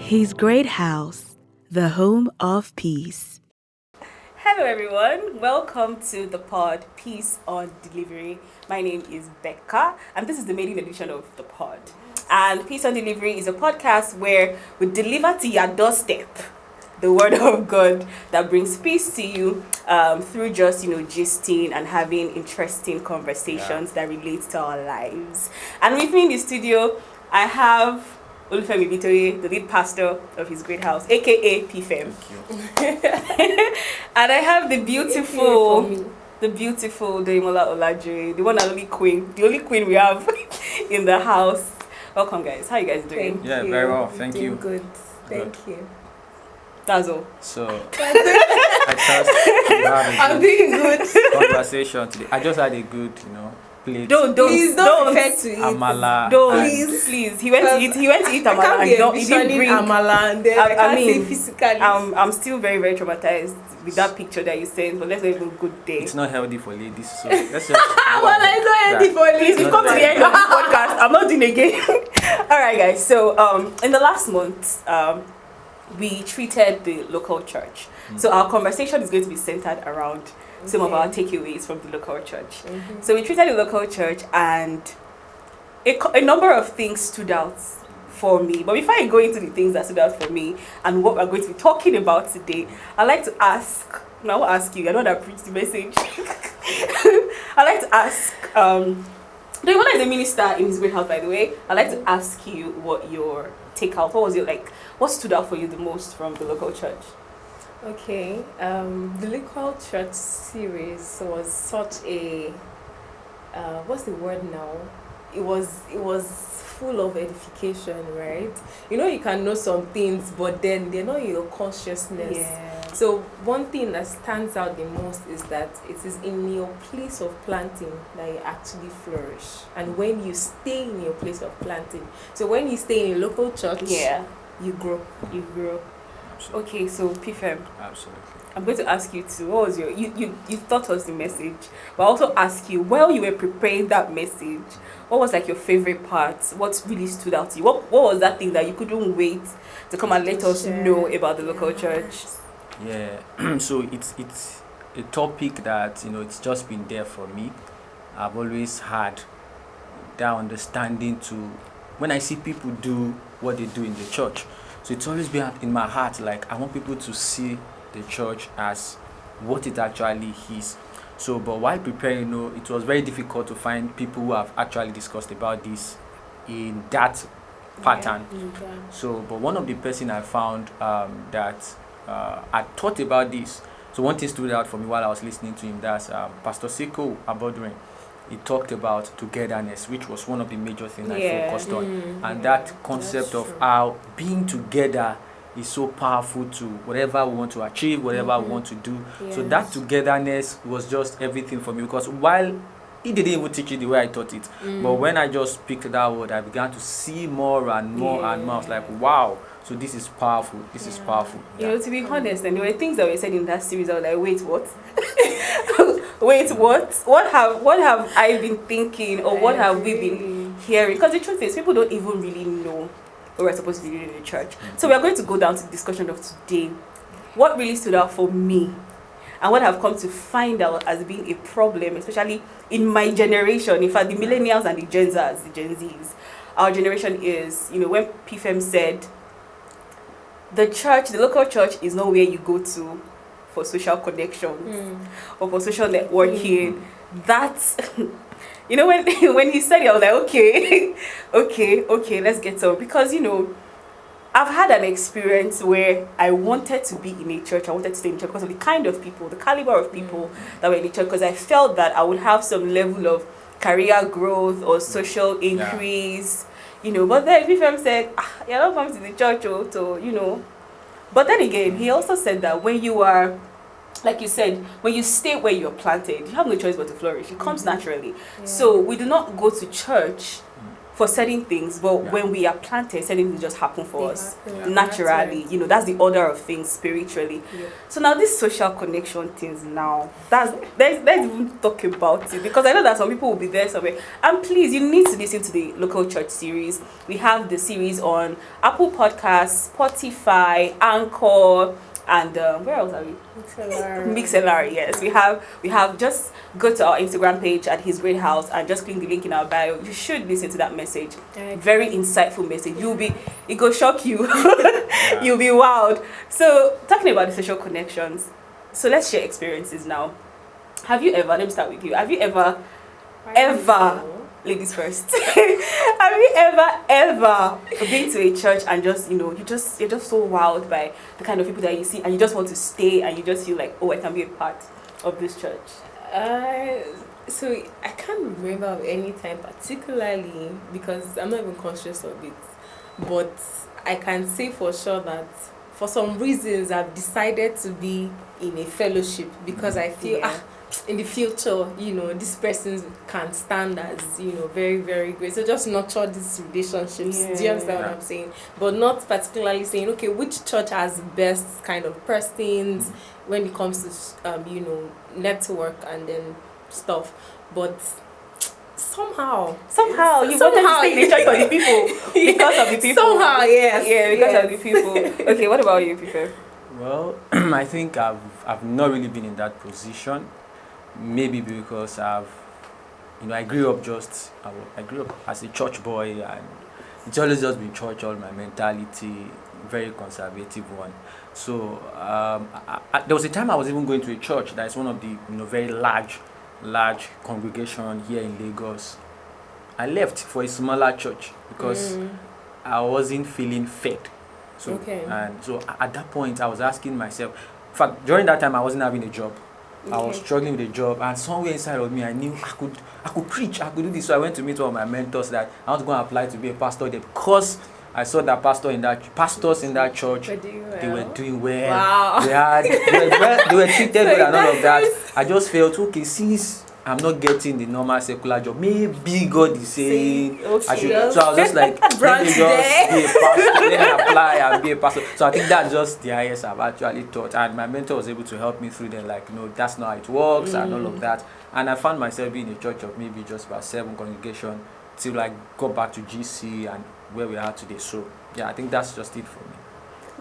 His great house, the home of peace. Hello, everyone. Welcome to the pod Peace on Delivery. My name is Becca, and this is the maiden edition of the pod. And Peace on Delivery is a podcast where we deliver to your doorstep the word of God that brings peace to you through just, gisting and having interesting conversations that relate to our lives. And with me in the studio, I have Olufemi Bitoye, the lead pastor of his great house, aka PFEM. And I have the beautiful Demola Olajuwon, the one and only queen, the only queen we have in the house. Welcome, guys. How you guys doing? Yeah, very well. Thank you. Good. Thank you. That's all. So, I trust you have I'm doing good. conversation today. I just had a good, plate. Please don't refer to it. Amala. Don't Please. Please. He went to eat I amala. can't And be he didn't envisioning bring. amala and then I can't say physically. I'm still very, very traumatized with that picture that you sent. But let's have a good day. It's not healthy for ladies, so let's just. Well, I know any for Please, we've come to the end of the podcast. I'm not doing it again. All right, guys. So, in the last month, we treated the local church. So our conversation is going to be centered around some of our takeaways from the local church. So we treated the local church, and a number of things stood out for me. But before I go into the things that stood out for me and what we're going to be talking about today, I'd like to ask. Now, I will ask you. I know that I preached the message. I'd like to ask. Demola is a minister in his great house, by the way. I'd like to ask you what your takeout. What was your what stood out for you the most from the local church? Okay, the local church series was such a what's the word now? It was full of edification, right? You can know some things, but then they're not in your consciousness. Yeah. So one thing that stands out the most is that it is in your place of planting that you actually flourish, and when you stay in your place of planting. So when you stay in a local church, you grow. You grow. Okay, so PFM, Absolutely. I'm going to ask you too. What was you thought was the message, but I'll also ask you, while you were preparing that message, what was your favorite part? What really stood out to you? What was that thing that you couldn't wait to come and let us know about the local church? Yeah. So it's a topic that it's just been there for me. I've always had that understanding to when I see people do what they do in the church. So it's always been in my heart, I want people to see the church as what it actually is. So, but while preparing, it was very difficult to find people who have actually discussed about this in that pattern. So, but one of the person I found that I thought about this. So one thing stood out for me while I was listening to him. That's Pastor Seko Abodrin. He talked about togetherness, which was one of the major things I focused on. And that concept of how being together is so powerful to whatever we want to achieve, whatever we want to do. Yes. So that togetherness was just everything for me, because while he didn't even teach it the way I taught it, but when I just picked that word, I began to see more and more and more. I was like, wow, so this is powerful. This is powerful. To be honest, and there were things that were said in that series. I was like, wait, what? Wait, what? What have I been thinking, or what have we been hearing? Because the truth is, people don't even really know what we're supposed to be doing in the church. So we are going to go down to the discussion of today. What really stood out for me, and what I've come to find out as being a problem, especially in my generation. In fact, the millennials and the Gen Zs, our generation is, when PFM said, the local church is not where you go to for social connections or for social networking. That's when he said it, I was like, okay, let's get on. Because I've had an experience where I wanted to be in a church. I wanted to stay in church because of the kind of people, the caliber of people that were in the church, because I felt that I would have some level of career growth or social increase. But then PFM said, you're not coming to the church, But then again, he also said that when you are, like you said, when you stay where you're planted, you have no choice but to flourish. It comes naturally. Yeah. So we do not go to church for certain things, but Yeah. when we are planted, certain things just happen for They us happen. naturally. That's You know, that's the order of things spiritually. Yeah. So now this social connection things now, let's even talk about it, because I know that some people will be there somewhere. And please, you need to listen to the local church series. We have the series on Apple Podcasts, Spotify, Anchor, and where else are we? Mixlr, yes. We have just go to our Instagram page at His Great House and just click the link in our bio. You should listen to that message. Very insightful message. It go shock you. You'll be wowed. So talking about the social connections. So let's share experiences now. Have you ever, let me start with you. Have you ever, ladies first. Have you ever been to a church and just, you know, you're just so wowed by the kind of people that you see and you just want to stay and you just feel like, oh, I can be a part of this church? So I can't remember of any time particularly because I'm not even conscious of it. But I can say for sure that for some reasons I've decided to be in a fellowship because I feel in the future, you know, this person can stand as, you know, very, very great. So just nurture these relationships. Do you understand what I'm saying? But not particularly saying, okay, which church has the best kind of persons when it comes to, you know, network and then stuff. But somehow you wanted to stay in the church for the people because of the people. Somehow, yes. Yeah, because of the people. Okay, what about you, Pipe? Well, I think I've not really been in that position. Maybe because I grew up I grew up as a church boy, and it's always just been church, all my mentality, very conservative one. So there was a time I was even going to a church that is one of the very large congregation here in Lagos. I left for a smaller church because I wasn't feeling fed. So and so at that point I was asking myself. In fact, during that time I wasn't having a job. I was struggling with a job, and somewhere inside of me I knew I could preach, I could do this. So I went to meet one of my mentors that I want to go and apply to be a pastor there because I saw that pastors in that church, they were doing well. Wow. They were treated well and all of that. I just felt, okay, since I'm not getting the normal secular job, maybe God is saying I should. So I was just like, let me just be a pastor, let me apply and be a pastor. So I think that's just the highest I've actually taught, and my mentor was able to help me through them, like, that's not how it works and all of that. And I found myself being in a church of maybe just about 7 congregation till I got back to GC and where we are today. So yeah, I think that's just it for me.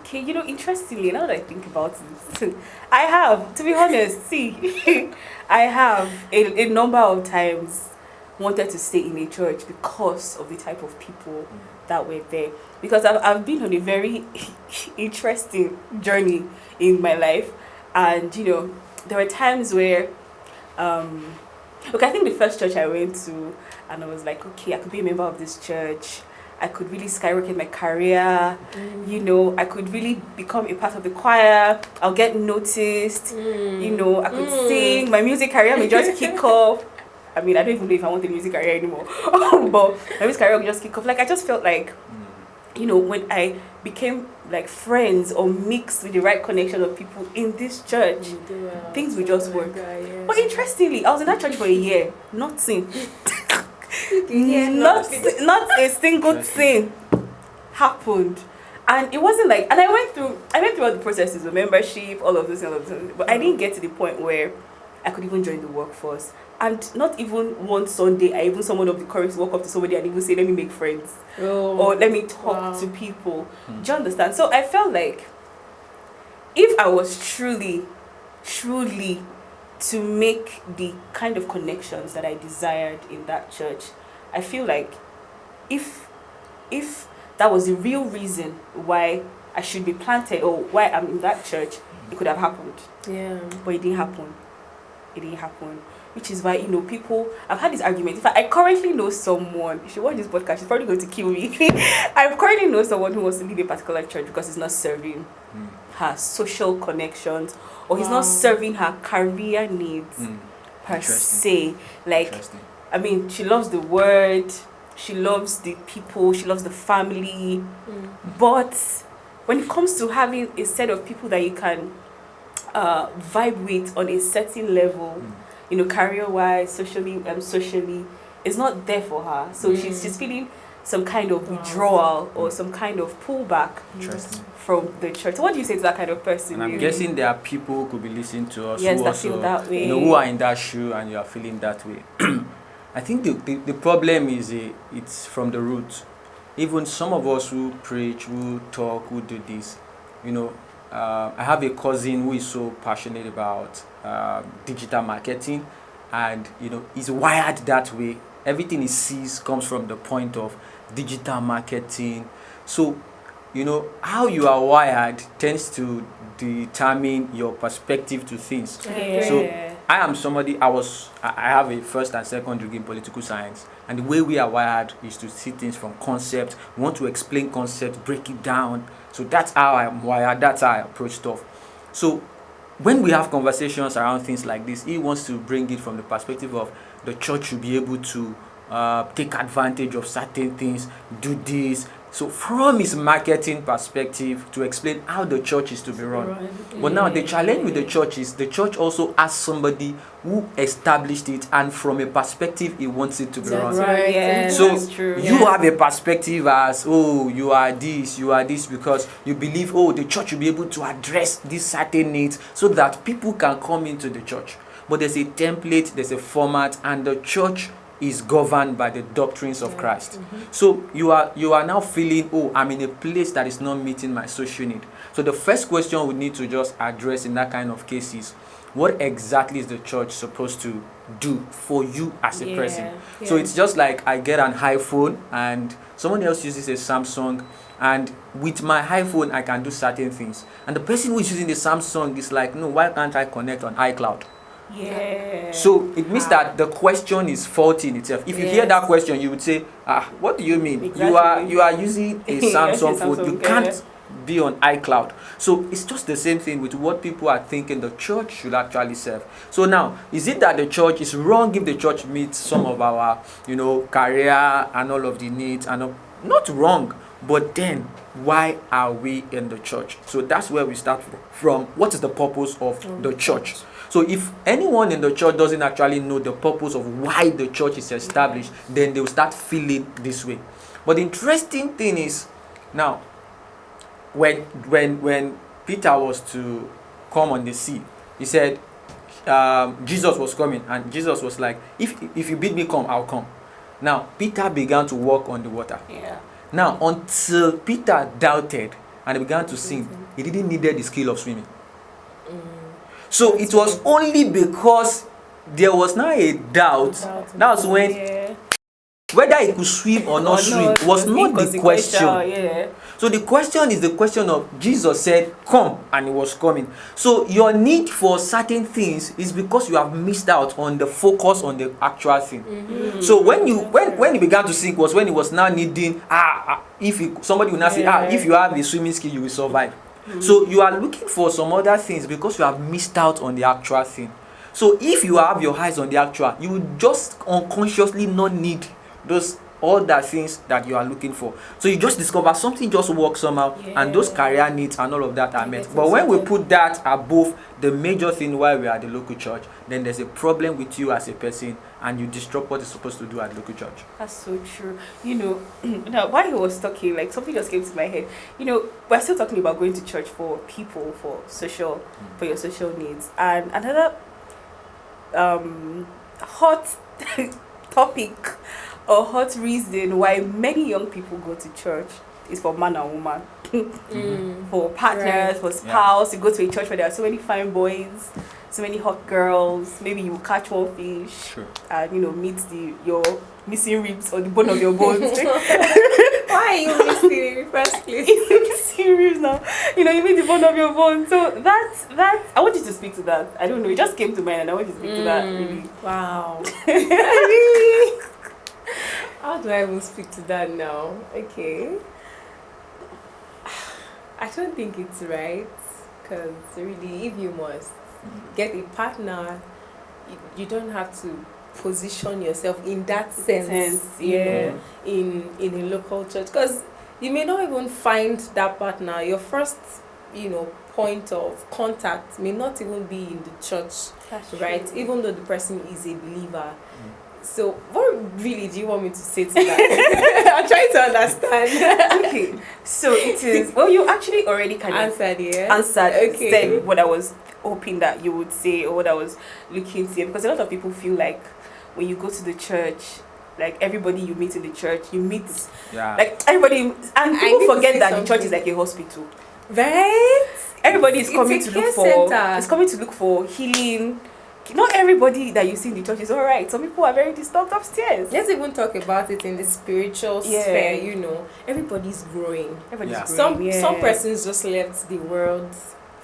Okay, interestingly, now that I think about it, I have, to be honest, I have a number of times wanted to stay in a church because of the type of people that were there. Because I've been on a very interesting journey in my life, and there were times where, I think the first church I went to, and I was like, okay, I could be a member of this church. I could really skyrocket my career, I could really become a part of the choir. I'll get noticed, I could sing. My music career may just kick off. I mean, I don't even know if I want a music career anymore, but my music career will just kick off. Like, I just felt like, when I became like friends or mixed with the right connection of people in this church, things would just work. But interestingly, I was in that church for a year, nothing. Not a single thing happened, and it wasn't like. And I went through all the processes of membership, all of this, but I didn't get to the point where I could even join the workforce. And not even one Sunday, I even summoned up the courage to walk up to somebody and even say, "Let me make friends," or "Let me talk to people." Do you understand? So I felt like if I was truly to make the kind of connections that I desired in that church, I feel like if that was the real reason why I should be planted or why I'm in that church, it could have happened. Yeah. But it didn't happen. Which is why, people, I've had this argument. In fact, I currently know someone, if she watch this podcast, she's probably going to kill me. I currently know someone who wants to leave a particular church because it's not serving her social connections, or he's not serving her career needs per se. Like, I mean, she loves the word, she loves the people, she loves the family, but when it comes to having a set of people that you can vibe with on a certain level, career-wise, socially, it's not there for her. So she's feeling some kind of withdrawal or some kind of pullback Interesting. from the church. So what do you say to that kind of person? And I'm really? guessing there are people who could be listening to us Yes, who that also, feel that way. who are in that shoe and you are feeling that way. I think the problem is it's from the root. Even some of us who preach, who talk, who do this, I have a cousin who is so passionate about digital marketing, and he's wired that way. Everything he sees comes from the point of digital marketing. So how you are wired tends to determine your perspective to things. Yeah. So I am somebody, I have a first and second degree in political science, and the way we are wired is to see things from concept. We want to explain concept, break it down. So that's how I'm wired, that's how I approach stuff. So when we have conversations around things like this, he wants to bring it from the perspective of the church should be able to take advantage of certain things, do this. So from his marketing perspective, to explain how the church is to be run. But now the challenge with the church is the church also has somebody who established it, and from a perspective he wants it to be run. Right. Yeah, So that's true. you have a perspective as, oh, you are this because you believe, oh, the church will be able to address these certain needs so that people can come into the church. But there's a template, there's a format, and the church is governed by the doctrines of Christ. So you are now feeling, oh, I'm in a place that is not meeting my social need. So the first question we need to just address in that kind of case is, what exactly is the church supposed to do for you as a person? So it's just like I get an iPhone and someone else uses a Samsung, and with my iPhone I can do certain things, and the person who is using the Samsung is like, no, why can't I connect on iCloud? Yeah. So it means that the question is faulty in itself. If you hear that question, you would say, what do you mean? Exactly. You are using a Samsung phone. You Samsung, can't be on iCloud. So it's just the same thing with what people are thinking the church should actually serve. So now, is it that the church is wrong if the church meets some of our, career and all of the needs? And not wrong, but then why are we in the church? So that's where we start from. What is the purpose of the church? So if anyone in the church doesn't actually know the purpose of why the church is established, then they will start feeling this way. But the interesting thing is, now, when Peter was to come on the sea, he said Jesus was coming, and Jesus was like, if you bid me come, I'll come. Now Peter began to walk on the water. Yeah. Now until Peter doubted and he began to sink, he didn't need the skill of swimming. So it was only because there was now a doubt. That was when whether he could swim or not swim was not the question. Yeah. So the question is the question of, Jesus said, come, and he was coming. So your need for certain things is because you have missed out on the focus on the actual thing. So when he began to sink was when he was now needing, somebody will now say, if you have a swimming skill, you will survive. So you are looking for some other things because you have missed out on the actual thing. So if you have your eyes on the actual, you will just unconsciously not need those other things that you are looking for. So you just discover something just works somehow, and those career needs and all of that are met. But when we put that above the major thing why we are at the local church, then there's a problem with you as a person, and you disrupt what is supposed to do at local church. That's so true. Now while he was talking, like something just came to my head. We're still talking about going to church for people, for your social needs. And another hot topic or hot reason why many young people go to church is for man and woman. For partners, for spouse. You go to a church where there are so many fine boys, so many hot girls. Maybe you catch one fish and meet your missing ribs or the bone of your bones. Why are you missing in the first place? Missing ribs now. You meet the bone of your bones. So that's I want you to speak to that. I don't know, it just came to mind and I want you to speak to that really. Wow. Really? How do I even speak to that now? Okay. I don't think it's right, because really, if you must get a partner, you don't have to position yourself in that sense, in a local church, because you may not even find that partner. Your first, point of contact may not even be in the church, right? Even though the person is a believer. So what really do you want me to say to that? I'm trying to understand. Okay, so it is. Well, you actually already kind of Answered, yeah. answered, Okay. said what I was hoping that you would say, or what I was looking to hear, because a lot of people feel like when you go to the church, like everybody you meet in the church, you meet Yeah. like everybody, and I people need to forget say that the church is something. like a hospital. Right? Everybody is It's coming a to care look for. center. It's coming to look for healing. Not everybody that you see in the church is all right. Some people are very disturbed upstairs. Let's even talk about it in the spiritual Yeah. sphere, you know. Everybody's growing. Everybody's Yeah. growing, yeah. Some persons just left the world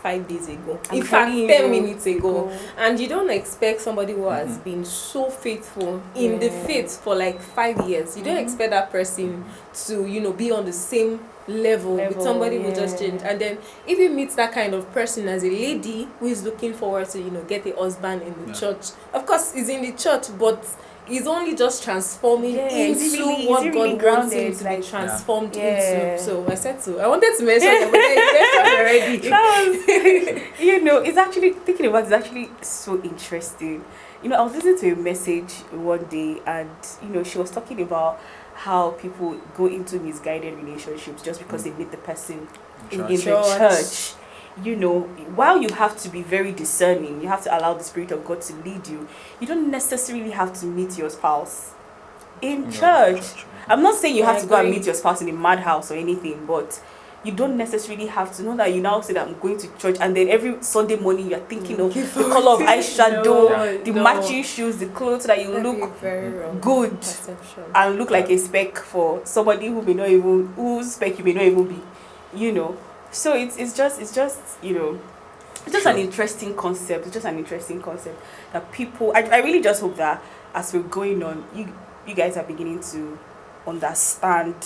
5 days ago. I'm In fact, telling 10 you. minutes ago. And you don't expect somebody who has Mhm. been so faithful in the Yeah. faith for like 5 years. You don't Mhm. expect that person to, you know, be on the same level with Level, somebody who just yeah. changed. And then if you meet that kind of person as a lady who is looking forward to, you know, get a husband in the Yeah. church. Of course, he's in the church, but he's only just transforming Yeah, he's into really- what he's God really wants him grounded, to like- be transformed Yeah. into. So I said so. I wanted to mention it, but then you mentioned already. That was, you know, it's actually thinking about it's actually so interesting. You know, I was listening to a message one day, and you know, she was talking about how people go into misguided relationships just because they meet the person in the Church. church. You know, while you have to be very discerning, you have to allow the Spirit of God to lead you. You don't necessarily have to meet your spouse in church. I'm not saying you have I to go and agree. meet your spouse in a madhouse or anything, but you don't necessarily have to know that you now say that I'm going to church, and then every Sunday morning you're thinking of the color of eyeshadow, No, the no. matching shoes, the clothes, so that you That'd be look very wrong good perception. and look like a speck for somebody who may not even, whose speck you may not even be, you know. So it's just you know, it's just an interesting concept. It's just an interesting concept that people. I really just hope that as we're going on, you guys are beginning to understand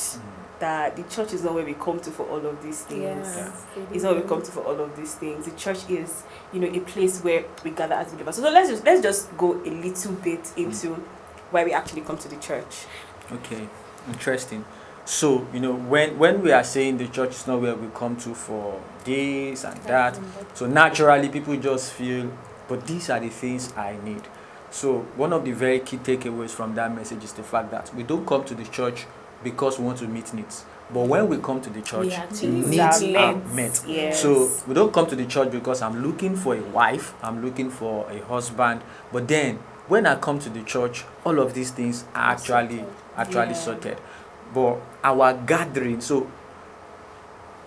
that the church is not where we come to for all of these things. Yes, It's not where we come to for all of these things. The church is, you know, a place where we gather as believers. So let's just go a little bit into why we actually come to the church. Okay, interesting. So, you know, when we are saying the church is not where we come to for this and that, so naturally people just feel, but these are the things I need. So one of the very key takeaways from that message is the fact that we don't come to the church because we want to meet needs. But when we come to the church, We actually needs are are met. met. Yes. So we don't come to the church because I'm looking for a wife, I'm looking for a husband. But then when I come to the church, all of these things are actually Yeah. sorted. But our gathering, so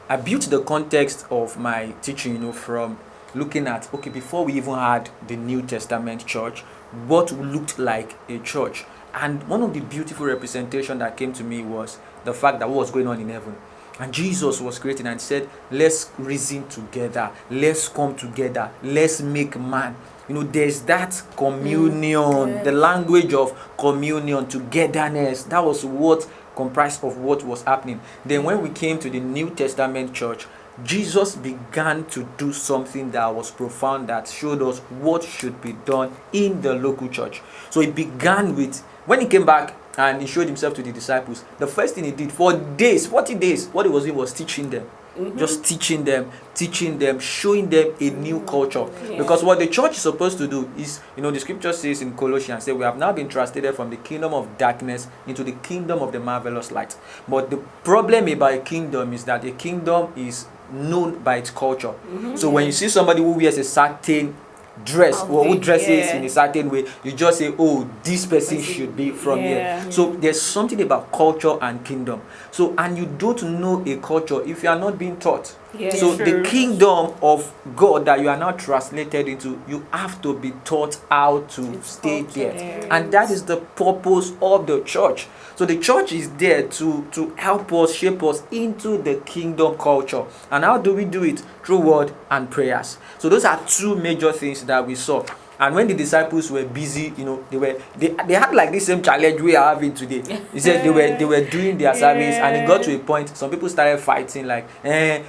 I built the context of my teaching, you know, from looking at, okay, before we even had the New Testament church, what looked like a church. And one of the beautiful representation that came to me was the fact that what was going on in heaven. And Jesus was creating and said, let's reason together, let's come together, let's make man. You know, there's that communion, Yes. the language of communion, togetherness. That was what comprised of what was happening. Then when we came to the New Testament church, Jesus began to do something that was profound, that showed us what should be done in the local church. So it began with, when he came back and he showed himself to the disciples, the first thing he did for days, 40 days, what he was doing was teaching them. Just teaching them, showing them a new culture. Yeah. Because what the church is supposed to do is, you know, the scripture says in Colossians, say we have now been translated from the kingdom of darkness into the kingdom of the marvelous light. But the problem about a kingdom is that a kingdom is known by its culture. So when you see somebody who wears a certain dress or who Outfit, dresses yeah. in a certain way, you just say, oh, this person should be from Yeah. here. So there's something about culture and kingdom. So, and you don't know a culture if you are not being taught. Yeah, So true. the kingdom of God that you are now translated into, you have to be taught how to It's stay culture, there. yeah. And that is the purpose of the church. So the church is there to help us, shape us into the kingdom culture. And how do we do it? Through word and prayers. So those are two major things that we saw. And when the disciples were busy, you know, they had like this same challenge we are having today. He said they were doing their service, and it got to a point some people started fighting, like,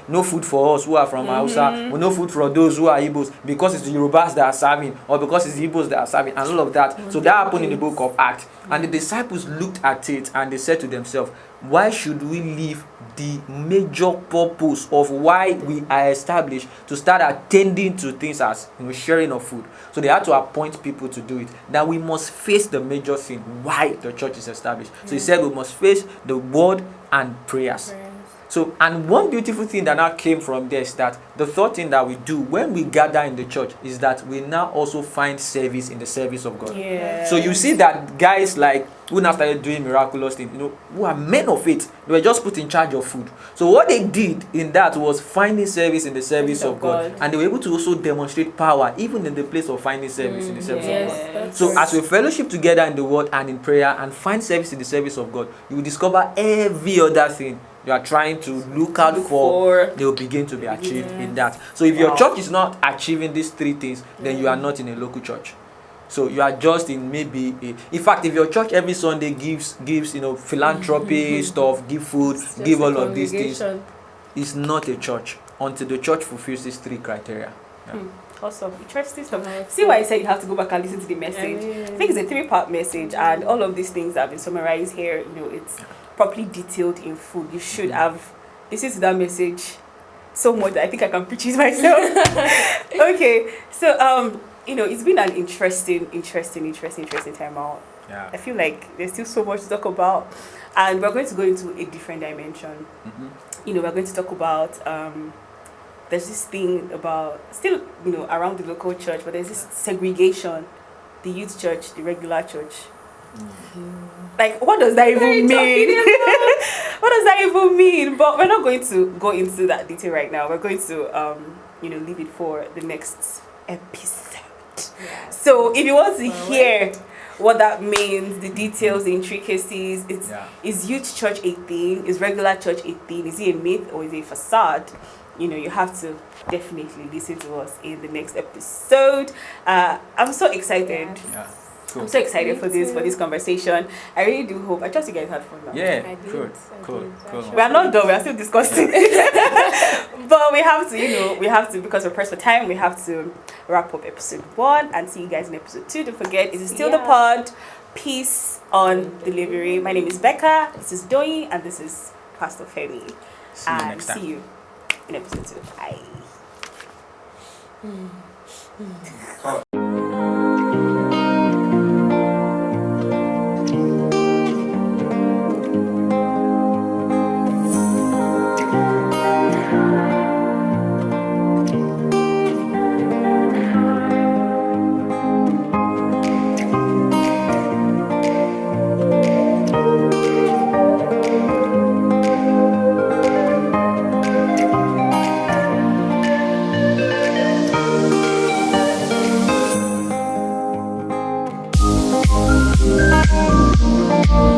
no food for us who are from Hausa, or no food for those who are Igbos, because it's the Yorubas that are serving, or because it's the Igbos that are serving, and all of that. So that happened in the book of Acts. And the disciples looked at it and they said to themselves, why should we leave the major purpose of why we are established to start attending to things as, sharing of food? So they had to appoint people to do it. That we must face the major thing why the church is established. So he said we must face the word and prayers. So, and one beautiful thing that now came from there is that the third thing that we do when we gather in the church is that we now also find service in the service of God. Yeah. So you see that guys like who now started doing miraculous things, who are men of faith, they were just put in charge of food. So what they did in that was finding service in the service of God. And they were able to also demonstrate power even in the place of finding service in the service of God. That's So true. as we fellowship together in the word and in prayer and find service in the service of God, you will discover every other thing you are trying to look out for, they will begin to be achieved in that. So if your church is not achieving these three things, then you are not in a local church. So you are just in maybe in fact, if your church every Sunday gives philanthropy stuff, give food, It's give just a all of these things, congregation. it's not a church until the church fulfills these three criteria. Yeah. Awesome. Interesting stuff. Powerful. See why I said you have to go back and listen to the message. Yeah. I think it's a 3-part message, and all of these things that have been summarized here, it's properly detailed in full. You should have listened to that message so much that I think I can preach it myself. Okay. So it's been an interesting time out. Yeah. I feel like there's still so much to talk about, and we're going to go into a different dimension. Mhm. We're going to talk about there's this thing about still around the local church, but there's this segregation, the youth church, the regular church. Like, what does that even mean? What does that even mean? But we're not going to go into that detail right now. We're going to leave it for the next episode. So if you want to hear what that means, the details, the intricacies, is youth church a thing? Is regular church a thing? Is it a myth or is it a facade? You have to definitely listen to us in the next episode. I'm so excited. Yeah. Cool. I'm so excited Me for this too. conversation. I really do hope. I trust you guys had fun. Now. Yeah. I did, Cool. I Cool. did. Cool. We are not done. We are still discussing. But we have to, because we're pressed for time, we have to wrap up episode 1 and see you guys in episode 2. Don't forget, it is still the pod. Peace on delivery. My name is Becca. This is Doi, and this is Pastor Femi. See you And next time. see you in episode 2. Bye.